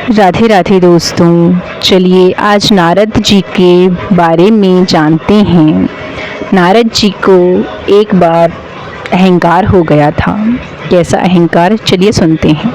राधे राधे दोस्तों, चलिए आज नारद जी के बारे में जानते हैं। नारद जी को एक बार अहंकार हो गया था। कैसा अहंकार, चलिए सुनते हैं।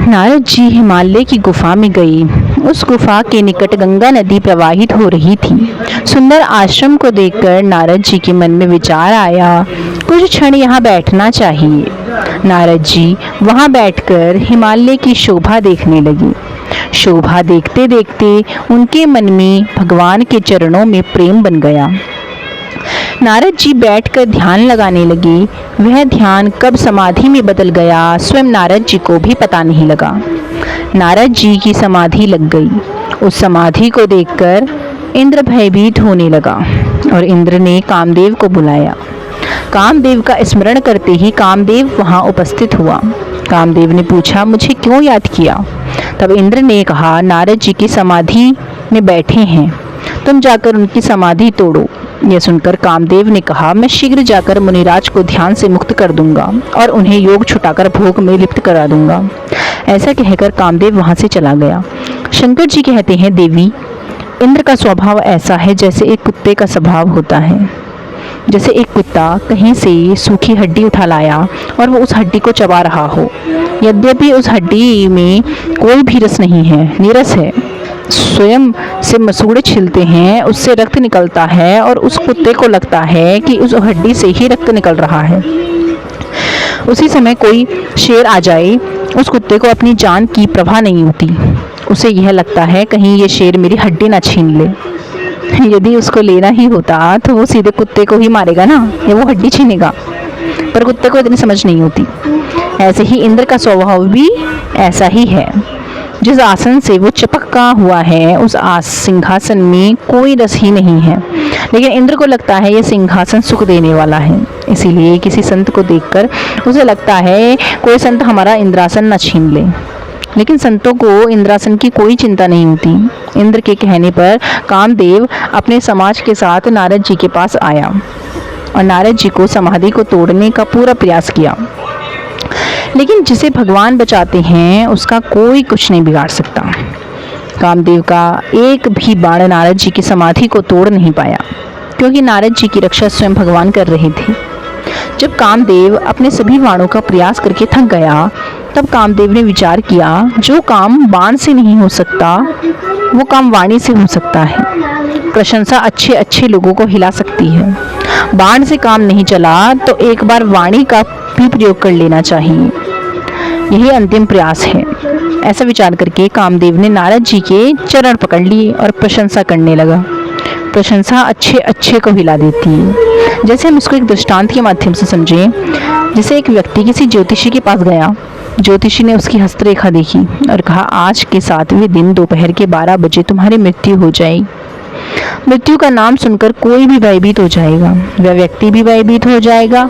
नारद जी हिमालय की गुफा में गए। उस गुफा के निकट गंगा नदी प्रवाहित हो रही थी। सुंदर आश्रम को देखकर नारद जी के मन में विचार आया, कुछ क्षण यहाँ बैठना चाहिए। नारद जी वहाँ बैठकर हिमालय की शोभा देखने लगे। शोभा देखते देखते उनके मन में भगवान के चरणों में प्रेम बन गया। नारद जी बैठकर ध्यान लगाने लगे। वह ध्यान कब समाधि में बदल गया, स्वयं नारद जी को भी पता नहीं लगा। नारद जी की समाधि लग गई। उस समाधि को देखकर इंद्र भयभीत होने लगा और इंद्र ने कामदेव को बुलाया। कामदेव का स्मरण करते ही कामदेव वहां उपस्थित हुआ। कामदेव ने पूछा, मुझे क्यों याद किया? तब इंद्र ने कहा, नारद जी की समाधि में बैठे हैं, तुम जाकर उनकी समाधि तोड़ो। यह सुनकर कामदेव ने कहा, मैं शीघ्र जाकर मुनिराज को ध्यान से मुक्त कर दूंगा और उन्हें योग छुटाकर भोग में लिप्त करा दूंगा। ऐसा कहकर कामदेव वहां से चला गया। शंकर जी कहते हैं, देवी, इंद्र का स्वभाव ऐसा है जैसे एक कुत्ते का स्वभाव होता है। जैसे एक कुत्ता कहीं से सूखी हड्डी उठा लाया और वो उस हड्डी को चबा रहा हो। यद्यपि उस हड्डी में कोई भी रस नहीं है, नीरस है। स्वयं से मसूड़े छिलते हैं, उससे रक्त निकलता है और उस कुत्ते को लगता है कि उस हड्डी से ही रक्त निकल रहा है। उसी समय कोई शेर आ जाए, उस कुत्ते को अपनी जान की परवाह नहीं होती। उसे यह लगता है कहीं ये शेर मेरी हड्डी ना छीन ले। यदि उसको लेना ही होता तो वो सीधे कुत्ते को ही मारेगा ना, या वो हड्डी छीनेगा। पर कुत्ते को इतनी समझ नहीं होती। ऐसे ही इंद्र का स्वभाव भी ऐसा ही है। जिस आसन से वो चिपका हुआ है, उस सिंहासन में कोई रस ही नहीं है, लेकिन इंद्र को लगता है ये सिंहासन सुख देने वाला है। इसीलिए किसी संत को देखकर उसे लगता है कोई संत हमारा इंद्रासन न छीन ले। लेकिन संतों को इंद्रासन की कोई चिंता नहीं होती। इंद्र के कहने पर कामदेव अपने समाज के साथ नारद जी के पास आया और नारद जी को समाधि को तोड़ने का पूरा प्रयास किया। लेकिन जिसे भगवान बचाते हैं उसका कोई कुछ नहीं बिगाड़ सकता। कामदेव का एक भी बाण नारद जी की समाधि को तोड़ नहीं पाया, क्योंकि नारद जी की रक्षा स्वयं भगवान कर रहे थे। जब कामदेव अपने सभी बाणों का प्रयास करके थक गया, तब कामदेव ने विचार किया, जो काम बाण से नहीं हो सकता वो काम वाणी से हो सकता है। प्रशंसा अच्छे अच्छे लोगों को हिला सकती है। बाण से काम नहीं चला तो एक बार वाणी का भी प्रयोग कर लेना चाहिए। यही अंतिम प्रयास है। ऐसा विचार करके कामदेव ने नारद जी के चरण पकड़ लिए और प्रशंसा करने लगा। प्रशंसा अच्छे अच्छे को हिला देती है। जैसे हम इसको एक दृष्टांत के माध्यम से समझें। जैसे एक व्यक्ति किसी ज्योतिषी के पास गया। ज्योतिषी ने उसकी हस्तरेखा देखी और कहा, आज के 7वें दिन दोपहर के 12 बजे तुम्हारी मृत्यु हो जाएगी। मृत्यु का नाम सुनकर कोई भी भयभीत हो जाएगा, वह व्यक्ति भी भयभीत हो जाएगा।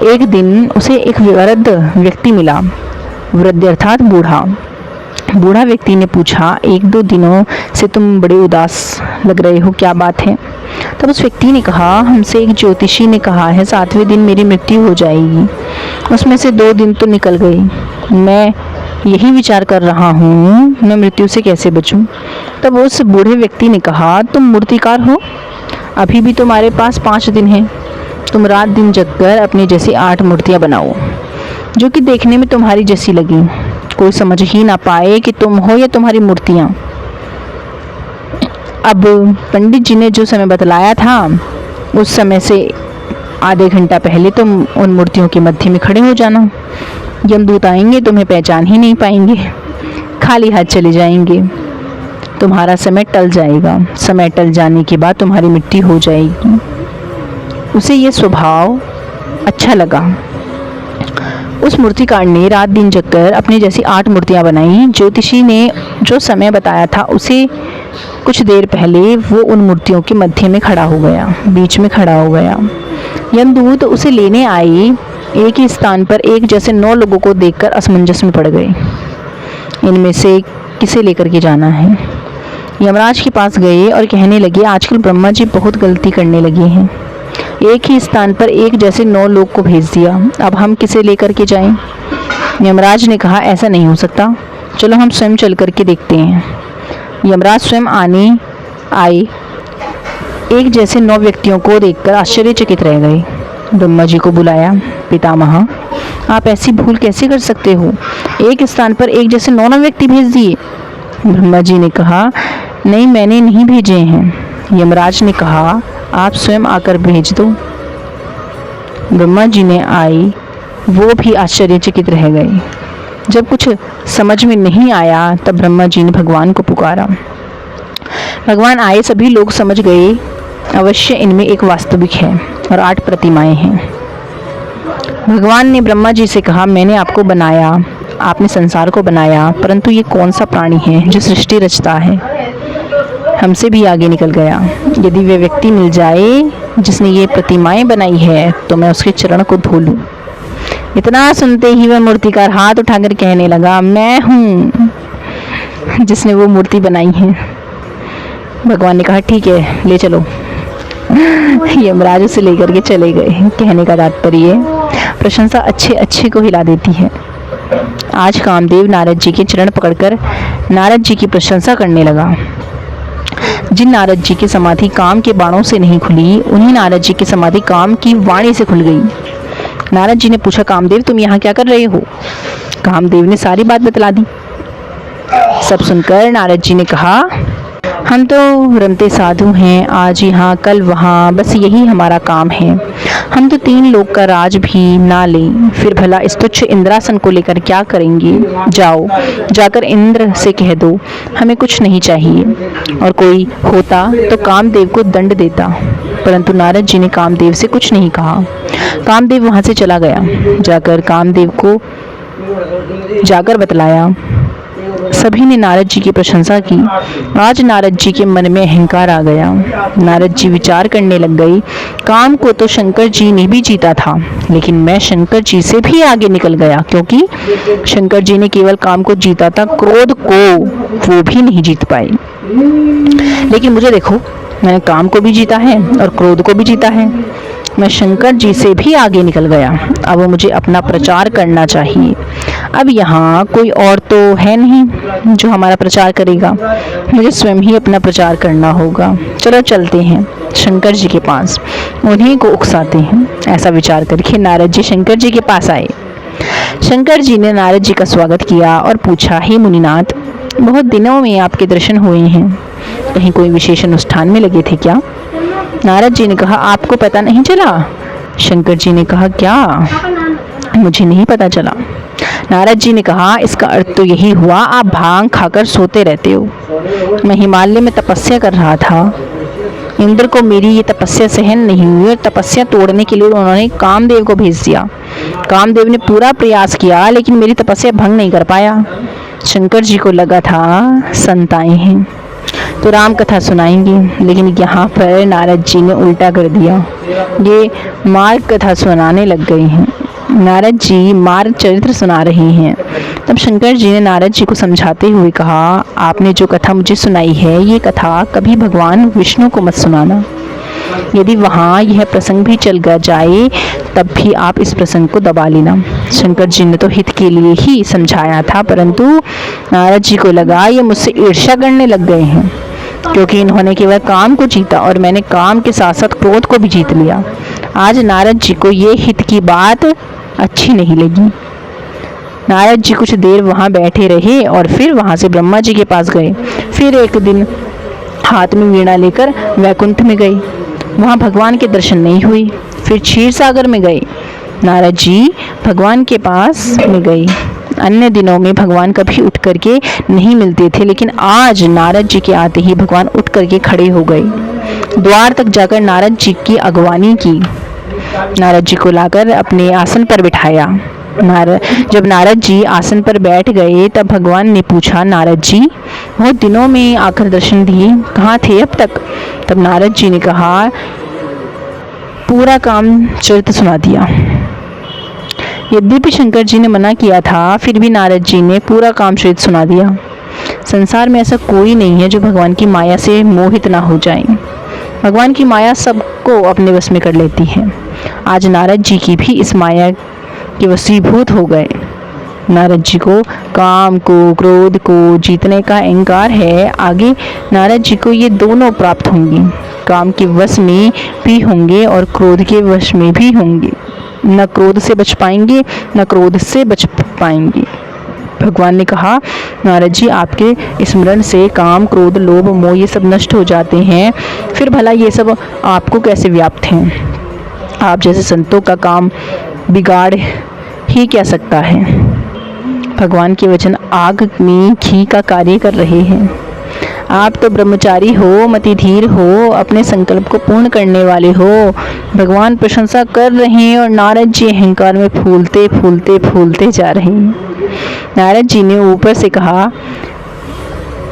एक दिन उसे एक वृद्ध व्यक्ति मिला। वृद्ध अर्थात बूढ़ा। बूढ़ा व्यक्ति ने पूछा, 1-2 दिनों से तुम बड़े उदास लग रहे हो, क्या बात है? तब उस व्यक्ति ने कहा, हमसे एक ज्योतिषी ने कहा है 7वें दिन मेरी मृत्यु हो जाएगी। उसमें से 2 दिन तो निकल गए। मैं यही विचार कर रहा हूँ, मैं मृत्यु से कैसे बचूं? तब उस बूढ़े व्यक्ति ने कहा, तुम मूर्तिकार हो, अभी भी तुम्हारे पास 5 दिन हैं। तुम रात दिन जगकर अपनी जैसी 8 मूर्तियाँ बनाओ, जो कि देखने में तुम्हारी जैसी लगी। कोई समझ ही ना पाए कि तुम हो या तुम्हारी मूर्तियाँ। अब पंडित जी ने जो समय बतलाया था, उस समय से आधे घंटा पहले तुम उन मूर्तियों के मध्य में खड़े हो जाना। यमदूत आएंगे, तुम्हें पहचान ही नहीं पाएंगे, खाली हाथ चले जाएंगे। तुम्हारा समय टल जाएगा। समय टल जाने के बाद तुम्हारी मृत्यु हो जाएगी। उसे ये स्वभाव अच्छा लगा। उस मूर्तिकार ने रात दिन जगकर अपनी जैसी 8 मूर्तियाँ बनाई। ज्योतिषी ने जो समय बताया था उसे कुछ देर पहले वो उन मूर्तियों के मध्य में खड़ा हो गया, बीच में खड़ा हो गया। यमदूत उसे लेने आए। एक ही स्थान पर एक जैसे 9 लोगों को देखकर असमंजस में पड़ गए। इनमें से किसे लेकर के जाना है? यमराज के पास गए और कहने लगे, आजकल ब्रह्मा जी बहुत गलती करने लगे हैं। एक ही स्थान पर एक जैसे 9 लोग को भेज दिया, अब हम किसे लेकर के जाएं? यमराज ने कहा, ऐसा नहीं हो सकता। चलो हम स्वयं चल करके देखते हैं। यमराज स्वयं आए एक जैसे 9 व्यक्तियों को देखकर आश्चर्यचकित रह गए। ब्रह्मा जी को बुलाया। पितामह, आप ऐसी भूल कैसे कर सकते हो? एक स्थान पर एक जैसे 9 व्यक्ति भेज दिए। ब्रह्मा जी ने कहा, नहीं, मैंने नहीं भेजे हैं। यमराज ने कहा, आप स्वयं आकर भेज दो। ब्रह्मा जी ने आई, वो भी आश्चर्यचकित रह गए। जब कुछ समझ में नहीं आया तब ब्रह्मा जी ने भगवान को पुकारा। भगवान आए, सभी लोग समझ गए, अवश्य इनमें एक वास्तविक है और 8 प्रतिमाएं हैं। भगवान ने ब्रह्मा जी से कहा, मैंने आपको बनाया, आपने संसार को बनाया, परंतु ये कौन सा प्राणी है जो सृष्टि रचता है? हमसे भी आगे निकल गया। यदि वे व्यक्ति मिल जाए जिसने ये प्रतिमाएं बनाई है तो मैं उसके चरण को धो लूं। इतना सुनते ही वह मूर्तिकार हाथ उठाकर कहने लगा, मैं हूँ जिसने वो मूर्ति बनाई है। भगवान ने कहा, ठीक है, ले चलो। यमराज उसे लेकर के चले गए। कहने का तात्पर्य, प्रशंसा अच्छे को हिला देती है। आज कामदेव नारद जी के चरण पकड़कर नारद जी की प्रशंसा करने लगा। जिन नारद जी की समाधि काम के बाणों से नहीं खुली, उन्हीं नारद जी की समाधि काम की वाणी से खुल गई। नारद जी ने पूछा, कामदेव, तुम यहाँ क्या कर रहे हो? कामदेव ने सारी बात बतला दी। सब सुनकर नारद जी ने कहा, हम तो रमते साधु हैं, आज यहाँ कल वहाँ, बस यही हमारा काम है। हम तो 3 लोक का राज भी ना लें, फिर भला इस तुच्छ इंद्रासन को लेकर क्या करेंगे? जाओ, जाकर इंद्र से कह दो हमें कुछ नहीं चाहिए। और कोई होता तो कामदेव को दंड देता, परंतु नारद जी ने कामदेव से कुछ नहीं कहा। कामदेव वहाँ से चला गया। जाकर कामदेव को जाकर बतलाया। सभी ने नारद जी की प्रशंसा की। आज नारद जी के मन में अहंकार आ गया। नारद जी विचार करने लग गई, काम को तो शंकर जी ने भी जीता था, लेकिन मैं शंकर जी से भी आगे निकल गया, क्योंकि शंकर जी ने केवल काम को जीता था, क्रोध को वो भी नहीं जीत पाए। लेकिन मुझे देखो, मैंने काम को भी जीता है और क्रोध को भी जीता है। मैं शंकर जी से भी आगे निकल गया। अब मुझे अपना प्रचार करना चाहिए। अब यहाँ कोई और तो है नहीं जो हमारा प्रचार करेगा, मुझे स्वयं ही अपना प्रचार करना होगा। चलो चलते हैं शंकर जी के पास, उन्हीं को उकसाते हैं। ऐसा विचार करके नारद जी शंकर जी के पास आए। शंकर जी ने नारद जी का स्वागत किया और पूछा, हे मुनिनाथ, बहुत दिनों में आपके दर्शन हुए हैं, कहीं कोई विशेष अनुष्ठान में लगे थे क्या? नारद जी ने कहा, आपको पता नहीं चला? शंकर जी ने कहा, क्या? मुझे नहीं पता चला। नारद जी ने कहा, इसका अर्थ तो यही हुआ, आप भांग खाकर सोते रहते हो। मैं हिमालय में तपस्या कर रहा था, इंद्र को मेरी ये तपस्या सहन नहीं हुई और तपस्या तोड़ने के लिए उन्होंने कामदेव को भेज दिया। कामदेव ने पूरा प्रयास किया लेकिन मेरी तपस्या भंग नहीं कर पाया। शंकर जी को लगा था संत आए हैं तो राम कथा सुनाएंगे, लेकिन यहाँ पर नारद जी ने उल्टा कर दिया, ये मार्ग कथा सुनाने लग गए हैं। नारद जी मार्ग चरित्र सुना रहे हैं। तब शंकर जी ने नारद जी को समझाते हुए कहा, आपने जो कथा मुझे सुनाई है, ये कथा कभी भगवान विष्णु को मत सुनाना। यदि वहाँ यह प्रसंग भी चल जाए तब भी आप इस प्रसंग को दबा लेना। शंकर जी ने तो हित के लिए ही समझाया था, परंतु नारद जी को लगा ये मुझसे ईर्ष्या करने लग गए हैं, क्योंकि इन्होंने केवल काम को जीता और मैंने काम के साथ साथ क्रोध को भी जीत लिया। आज नारद जी को ये हित की बात अच्छी नहीं लगी। नारद जी कुछ देर वहाँ बैठे रहे और फिर वहाँ से ब्रह्मा जी के पास गए। फिर एक दिन हाथ में वीणा लेकर वैकुंठ में गए, वहाँ भगवान के दर्शन नहीं हुए। फिर क्षीर सागर में गए, नारद जी भगवान के पास में गए। अन्य दिनों में भगवान कभी उठ करके नहीं मिलते थे, लेकिन आज नारद जी के आते ही भगवान उठ करके खड़े हो गए। द्वार तक जाकर नारद जी की अगवानी की। नारद जी को लाकर अपने आसन पर बिठाया। जब नारद जी आसन पर बैठ गए तब भगवान ने पूछा, नारद जी बहुत दिनों में आकर दर्शन दिए, कहाँ थे अब तक? तब नारद जी ने कहा, पूरा काम चरित्र सुना दिया। यद्यपि शंकर जी ने मना किया था, फिर भी नारद जी ने पूरा काम चरित्र सुना दिया। संसार में ऐसा कोई नहीं है जो भगवान की माया से मोहित ना हो जाए। भगवान की माया सबको अपने वश में कर लेती है। आज नारद जी की भी इस माया के वशीभूत हो गए। नारद जी को काम को, क्रोध को जीतने का अहंकार है। आगे नारद जी को ये दोनों प्राप्त होंगे, काम के वश में भी होंगे और क्रोध के वश में भी होंगे। न क्रोध से बच पाएंगे, न क्रोध से बच पाएंगे। भगवान ने कहा, नारद जी आपके स्मरण से काम, क्रोध, लोभ, मोह ये सब नष्ट हो जाते हैं, फिर भला ये सब आपको कैसे व्याप्त हैं? आप जैसे संतों का काम बिगाड़ ही क्या सकता है? भगवान के वचन आग में घी का कार्य कर रहे हैं। आप तो ब्रह्मचारी हो, मति धीर हो, अपने संकल्प को पूर्ण करने वाले हो। भगवान प्रशंसा कर रहे हैं और नारद जी अहंकार में फूलते फूलते फूलते जा रहे हैं। नारद जी ने ऊपर से कहा,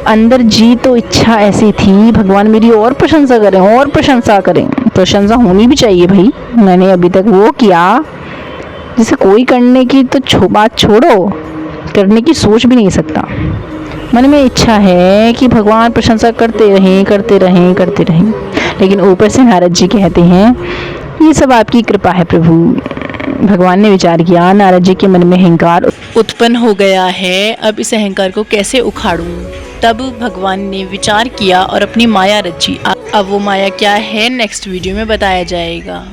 अंदर जी तो इच्छा ऐसी थी, भगवान मेरी और प्रशंसा करें, और प्रशंसा करें। प्रशंसा होनी भी चाहिए भाई, मैंने अभी तक वो किया जिसे कोई करने की तो बात छोड़ो, करने की सोच भी नहीं सकता। मन में इच्छा है कि भगवान प्रशंसा करते रहें, करते रहें, करते रहें, लेकिन ऊपर से नारद जी कहते हैं, ये सब आपकी कृपा है प्रभु। भगवान ने विचार किया, नारद जी के मन में अहंकार उत्पन्न हो गया है, अब इस अहंकार को कैसे उखाड़ूं? तब भगवान ने विचार किया और अपनी माया रची। अब वो माया क्या है, नेक्स्ट वीडियो में बताया जाएगा।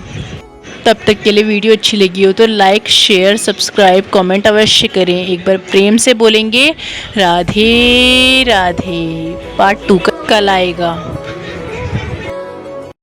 तब तक के लिए वीडियो अच्छी लगी हो तो लाइक, शेयर, सब्सक्राइब, कमेंट अवश्य करें। एक बार प्रेम से बोलेंगे राधे राधे। पार्ट 2 कल आएगा।